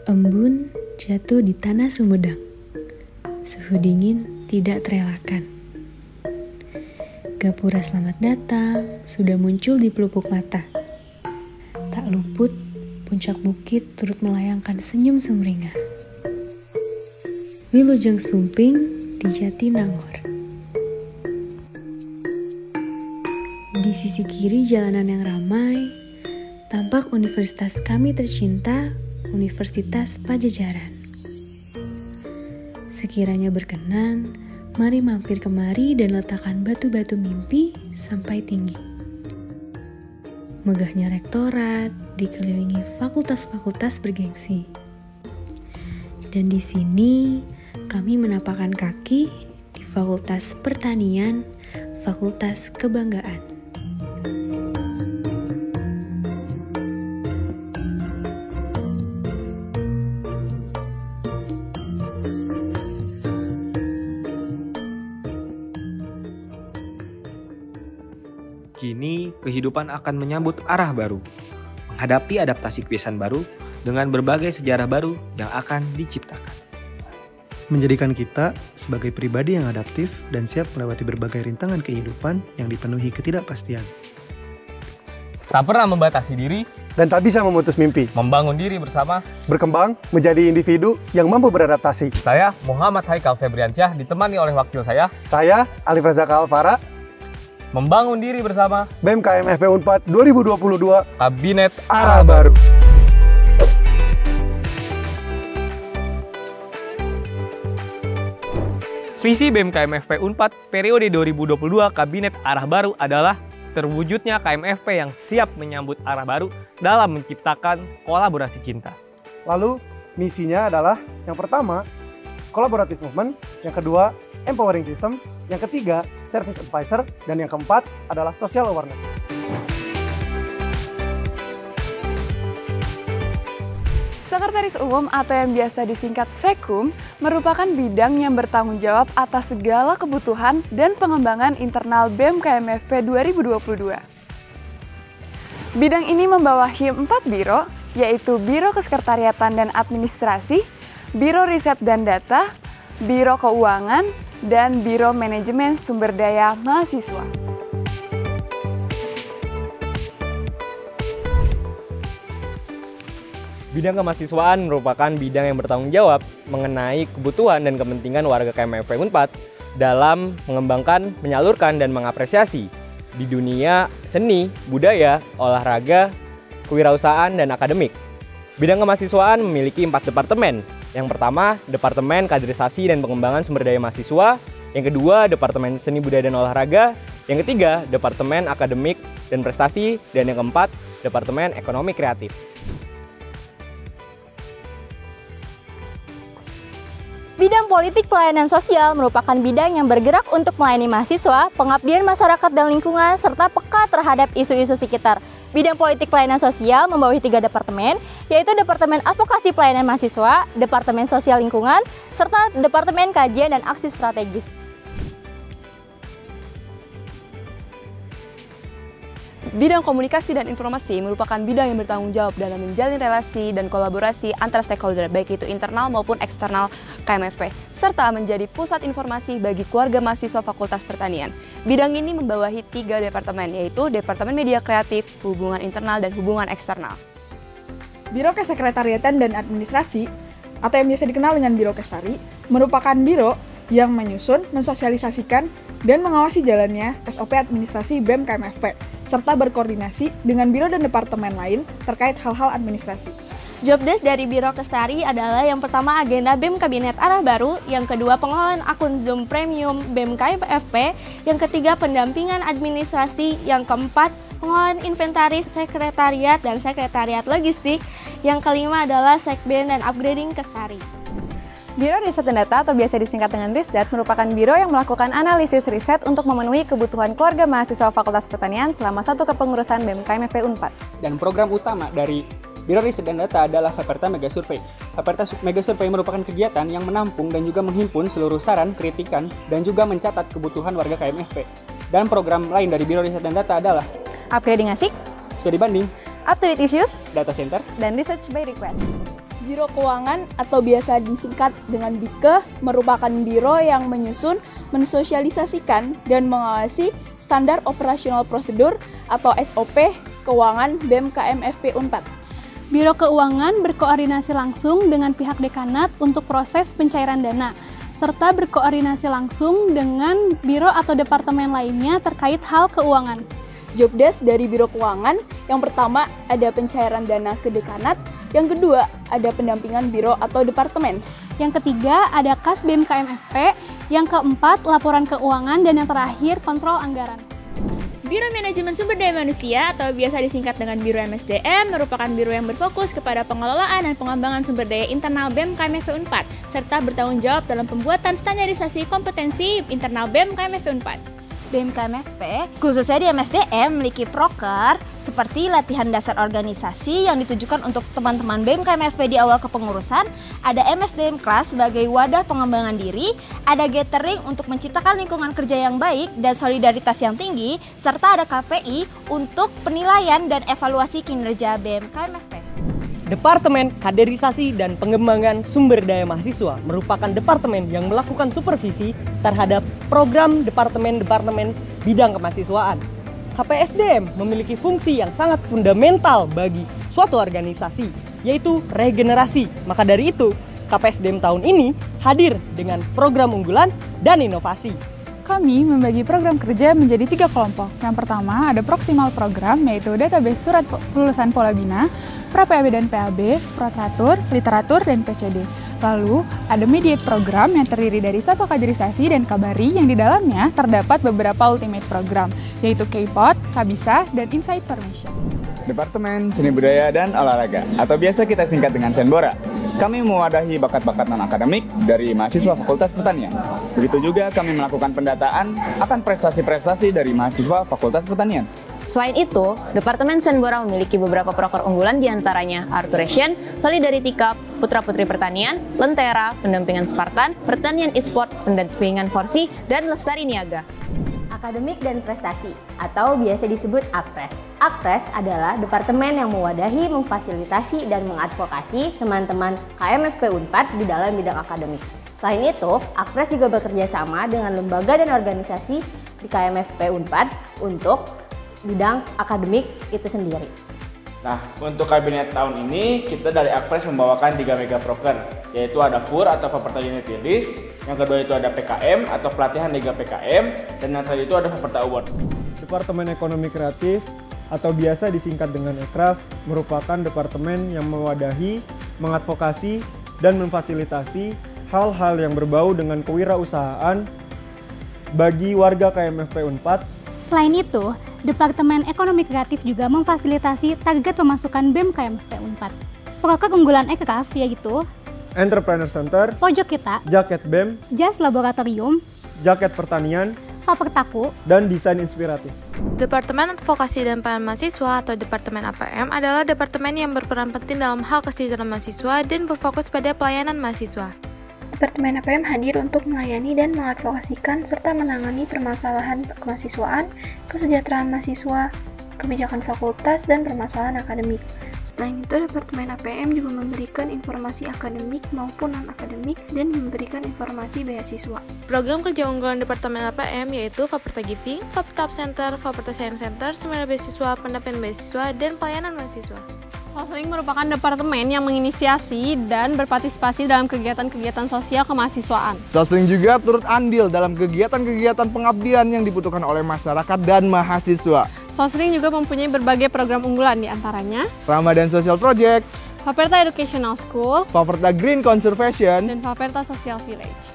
Embun jatuh di tanah Sumedang. Suhu dingin tidak terelakkan. Gapura selamat datang sudah muncul di pelupuk mata. Tak luput, puncak bukit turut melayangkan senyum sumringah. Wilujeng Sumping di Jatinangor. Di sisi kiri jalanan yang ramai, tampak universitas kami tercinta, Universitas Pajajaran. Sekiranya berkenan, mari mampir kemari dan letakkan batu-batu mimpi sampai tinggi. Megahnya rektorat dikelilingi fakultas-fakultas bergengsi. Dan di sini kami menapakkan kaki di Fakultas Pertanian, Fakultas Kebanggaan. Kini, kehidupan akan menyambut arah baru, menghadapi adaptasi kebiasaan baru dengan berbagai sejarah baru yang akan diciptakan. Menjadikan kita sebagai pribadi yang adaptif dan siap melewati berbagai rintangan kehidupan yang dipenuhi ketidakpastian. Tak pernah membatasi diri, Dan tak bisa memutus mimpi. membangun diri bersama. Berkembang menjadi individu yang mampu beradaptasi. Saya Muhammad Haikal Febriansyah ditemani oleh wakil saya, Saya, Alif Razaka Alvara, membangun diri bersama BMKM FP Unpad 2022, Kabinet Arah Baru. Visi BMKM FP Unpad periode 2022 Kabinet Arah Baru adalah terwujudnya KMFP yang siap menyambut arah baru dalam menciptakan kolaborasi cinta. Lalu, misinya adalah yang pertama, collaborative movement, yang kedua, empowering system, yang ketiga, service advisor, dan yang keempat adalah social awareness. Sekretaris Umum atau yang biasa disingkat Sekum merupakan bidang yang bertanggung jawab atas segala kebutuhan dan pengembangan internal BMKMFP 2022. Bidang ini membawahi 4 biro, yaitu Biro Kesekretariatan dan Administrasi, Biro Riset dan Data, Biro Keuangan, dan Biro Manajemen Sumber Daya Mahasiswa. Bidang kemahasiswaan merupakan bidang yang bertanggung jawab mengenai kebutuhan dan kepentingan warga KMFP Unpad dalam mengembangkan, menyalurkan, dan mengapresiasi di dunia seni, budaya, olahraga, kewirausahaan, dan akademik. Bidang kemahasiswaan memiliki 4 departemen. Yang pertama, Departemen Kaderisasi dan Pengembangan Sumber Daya Mahasiswa. Yang kedua, Departemen Seni, Budaya, dan Olahraga. Yang ketiga, Departemen Akademik dan Prestasi. Dan yang keempat, Departemen Ekonomi Kreatif. Bidang politik pelayanan sosial merupakan bidang yang bergerak untuk melayani mahasiswa, pengabdian masyarakat dan lingkungan, serta peka terhadap isu-isu sekitar. Bidang politik pelayanan sosial membawahi 3 departemen, yaitu Departemen Advokasi Pelayanan Mahasiswa, Departemen Sosial Lingkungan, serta Departemen Kajian dan Aksi Strategis. Bidang komunikasi dan informasi merupakan bidang yang bertanggung jawab dalam menjalin relasi dan kolaborasi antara stakeholder, baik itu internal maupun eksternal KMFP, serta menjadi pusat informasi bagi keluarga mahasiswa Fakultas Pertanian. Bidang ini membawahi 3 departemen, yaitu Departemen Media Kreatif, Hubungan Internal, dan Hubungan Eksternal. Biro Kesekretariatan dan Administrasi, atau yang biasa dikenal dengan Biro Kestari, merupakan biro yang menyusun, mensosialisasikan, dan mengawasi jalannya SOP administrasi BMKMFP, serta berkoordinasi dengan biro dan departemen lain terkait hal-hal administrasi. Jobdesk dari Biro Kestari adalah yang pertama agenda BEM Kabinet Arah Baru, yang kedua pengelolaan akun Zoom Premium BMKMFP, yang ketiga pendampingan administrasi, yang keempat pengelolaan inventaris sekretariat dan sekretariat logistik, yang kelima adalah Sekben dan upgrading Kestari. Biro Riset dan Data atau biasa disingkat dengan Risdat merupakan biro yang melakukan analisis riset untuk memenuhi kebutuhan keluarga mahasiswa Fakultas Pertanian selama satu kepengurusan BMKMFP Unpad. Dan program utama dari Biro Riset dan Data adalah Faperta Mega Survey. Faperta Mega Survey merupakan kegiatan yang menampung dan juga menghimpun seluruh saran, kritikan, dan juga mencatat kebutuhan warga KMFP. Dan program lain dari Biro Riset dan Data adalah Upgrading Asik, Studi Banding, Up to Date Issues, Data Center, dan Research by Request. Biro Keuangan atau biasa disingkat dengan BIKE merupakan biro yang menyusun, mensosialisasikan, dan mengawasi standar operasional prosedur atau SOP keuangan BEM KMFP Unpad. Biro Keuangan berkoordinasi langsung dengan pihak dekanat untuk proses pencairan dana, serta berkoordinasi langsung dengan biro atau departemen lainnya terkait hal keuangan. Jobdesk dari Biro Keuangan, yang pertama ada pencairan dana ke dekanat, yang kedua ada pendampingan biro atau departemen. Yang ketiga ada kas BEM KMFP, yang keempat laporan keuangan, dan yang terakhir kontrol anggaran. Biro Manajemen Sumber Daya Manusia atau biasa disingkat dengan Biro MSDM merupakan biro yang berfokus kepada pengelolaan dan pengembangan sumber daya internal BEM KMFP Unpad serta bertanggung jawab dalam pembuatan standarisasi kompetensi internal BEM KMFP Unpad. BEM KMFP, khususnya di MSDM, memiliki proker seperti latihan dasar organisasi yang ditujukan untuk teman-teman BEM KMFP di awal kepengurusan, ada MSDM Class sebagai wadah pengembangan diri, ada gathering untuk menciptakan lingkungan kerja yang baik dan solidaritas yang tinggi, serta ada KPI untuk penilaian dan evaluasi kinerja BEM KMFP. Departemen Kaderisasi dan Pengembangan Sumber Daya Mahasiswa merupakan departemen yang melakukan supervisi terhadap program departemen-departemen bidang kemahasiswaan. KPSDM memiliki fungsi yang sangat fundamental bagi suatu organisasi, yaitu regenerasi. Maka dari itu, KPSDM tahun ini hadir dengan program unggulan dan inovasi. Kami membagi program kerja menjadi 3 kelompok. Yang pertama ada proximal program, yaitu database surat lulusan Polabina, pra-PAB dan PAB, proteratur, literatur, dan PCD. Lalu, ada mediate program yang terdiri dari Sapa Kaderisasi dan Kabari yang di dalamnya terdapat beberapa ultimate program, yaitu K-Pot, Kabisa, dan Insight Formation. Departemen Seni Budaya dan Olahraga, atau biasa kita singkat dengan Senbora. Kami mewadahi bakat-bakat non-akademik dari mahasiswa Fakultas Pertanian. Begitu juga kami melakukan pendataan akan prestasi-prestasi dari mahasiswa Fakultas Pertanian. Selain itu, Departemen Senbora memiliki beberapa proker unggulan diantaranya Arturation, Solidarity Cup, Putra-Putri Pertanian, Lentera, Pendampingan Spartan, Pertanian e-sport, Pendampingan Forsi, dan Lestari Niaga. Akademik dan prestasi, atau biasa disebut AKPRES. AKPRES adalah departemen yang mewadahi, memfasilitasi, dan mengadvokasi teman-teman KMFP Unpad di dalam bidang akademik. Selain itu, AKPRES juga bekerja sama dengan lembaga dan organisasi di KMFP Unpad untuk bidang akademik itu sendiri. Nah, untuk kabinet tahun ini, kita dari AKPRES membawakan 3 mega proker, yaitu ada FUR atau Faperta Unity List, yang kedua itu ada PKM atau pelatihan Liga PKM, dan yang terakhir itu ada Faperta Award. Departemen Ekonomi Kreatif atau biasa disingkat dengan Ekraf merupakan departemen yang mewadahi, mengadvokasi, dan memfasilitasi hal-hal yang berbau dengan kewirausahaan bagi warga KMFP Unpad. Selain itu, Departemen Ekonomi Kreatif juga memfasilitasi target pemasukan BEM KMFP Unpad. Proker unggulan Ekraf yaitu Entrepreneur Center, Pojok Kita, Jaket BEM, Jas Laboratorium, Jaket Pertanian, Fapertaku, dan Desain Inspiratif. Departemen Advokasi dan Pelayanan Mahasiswa atau Departemen APM adalah departemen yang berperan penting dalam hal kesejahteraan mahasiswa dan berfokus pada pelayanan mahasiswa. Departemen APM hadir untuk melayani dan mengadvokasikan serta menangani permasalahan kemahasiswaan, kesejahteraan mahasiswa, kebijakan fakultas, dan permasalahan akademik. Selain itu, Departemen APM juga memberikan informasi akademik maupun non-akademik dan memberikan informasi beasiswa. Program kerja unggulan Departemen APM yaitu Faperta Giving, Faperta Center, Faperta Science Center, Seminar Beasiswa, Pendampingan Beasiswa, dan Pelayanan Mahasiswa. Sosling merupakan departemen yang menginisiasi dan berpartisipasi dalam kegiatan-kegiatan sosial kemahasiswaan. Sosling juga turut andil dalam kegiatan-kegiatan pengabdian yang dibutuhkan oleh masyarakat dan mahasiswa. Sosling juga mempunyai berbagai program unggulan diantaranya Ramadan Social Project, Faperta Educational School, Faperta Green Conservation, dan Faperta Social Village.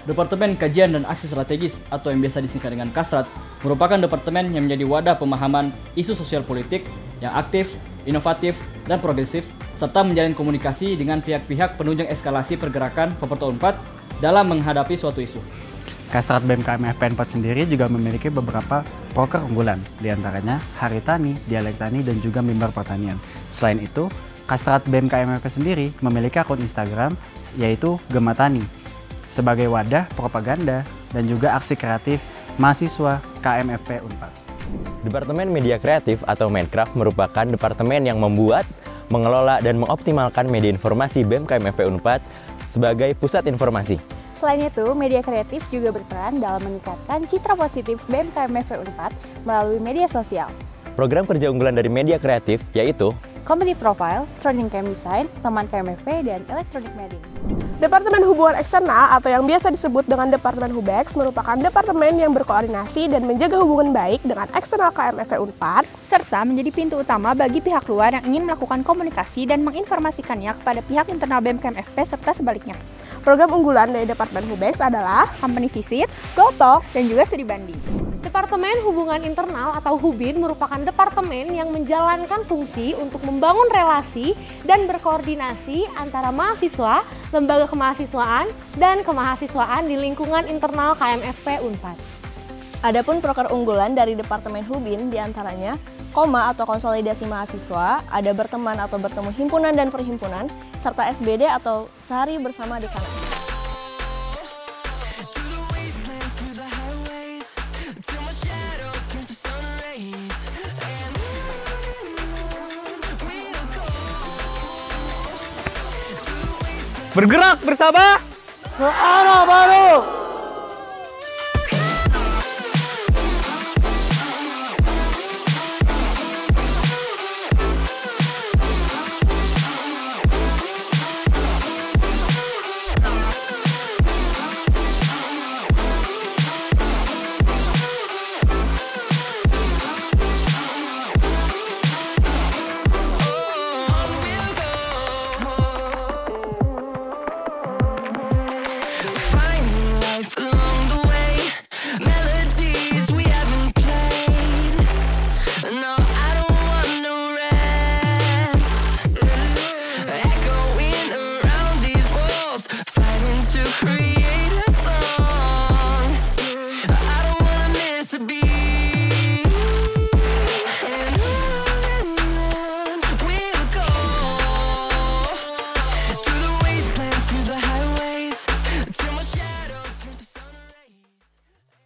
Departemen Kajian dan Aksi Strategis atau yang biasa disingkat dengan Kastrat merupakan departemen yang menjadi wadah pemahaman isu sosial politik yang aktif, inovatif, dan progresif serta menjalin komunikasi dengan pihak-pihak penunjang eskalasi pergerakan Faperta Unpad dalam menghadapi suatu isu. Kastrat BEM KMFP Unpad sendiri juga memiliki beberapa proker unggulan, diantaranya Hari Tani, Dialek Tani, dan juga Mimbar Pertanian. Selain itu, Kastrat BEM KMFP sendiri memiliki akun Instagram yaitu Gema Tani sebagai wadah propaganda dan juga aksi kreatif mahasiswa KMFP Unpad. Departemen Media Kreatif atau Mencraft merupakan departemen yang membuat, mengelola, dan mengoptimalkan media informasi BEM KMFP Unpad sebagai pusat informasi. Selain itu, media kreatif juga berperan dalam meningkatkan citra positif BEM KMFP Unpad melalui media sosial. Program kerja unggulan dari media kreatif yaitu Company Profile, Trending Cam Design, Teman KMFP, dan Electronic Mailing. Departemen Hubungan Eksternal atau yang biasa disebut dengan Departemen Hubex merupakan departemen yang berkoordinasi dan menjaga hubungan baik dengan eksternal KMFP Unpad, serta menjadi pintu utama bagi pihak luar yang ingin melakukan komunikasi dan menginformasikannya kepada pihak internal BEM KMFP serta sebaliknya. Program unggulan dari Departemen Hubex adalah Company Visit, GoTalk, dan juga Studi Banding. Departemen Hubungan Internal atau HUBIN merupakan departemen yang menjalankan fungsi untuk membangun relasi dan berkoordinasi antara mahasiswa, lembaga kemahasiswaan, dan kemahasiswaan di lingkungan internal KMFP Unpad. Adapun proker unggulan dari Departemen HUBIN diantaranya Koma atau konsolidasi mahasiswa, ada berteman atau bertemu himpunan dan perhimpunan, serta SBD atau sehari bersama dekanat. Bergerak bersama ke arah baru.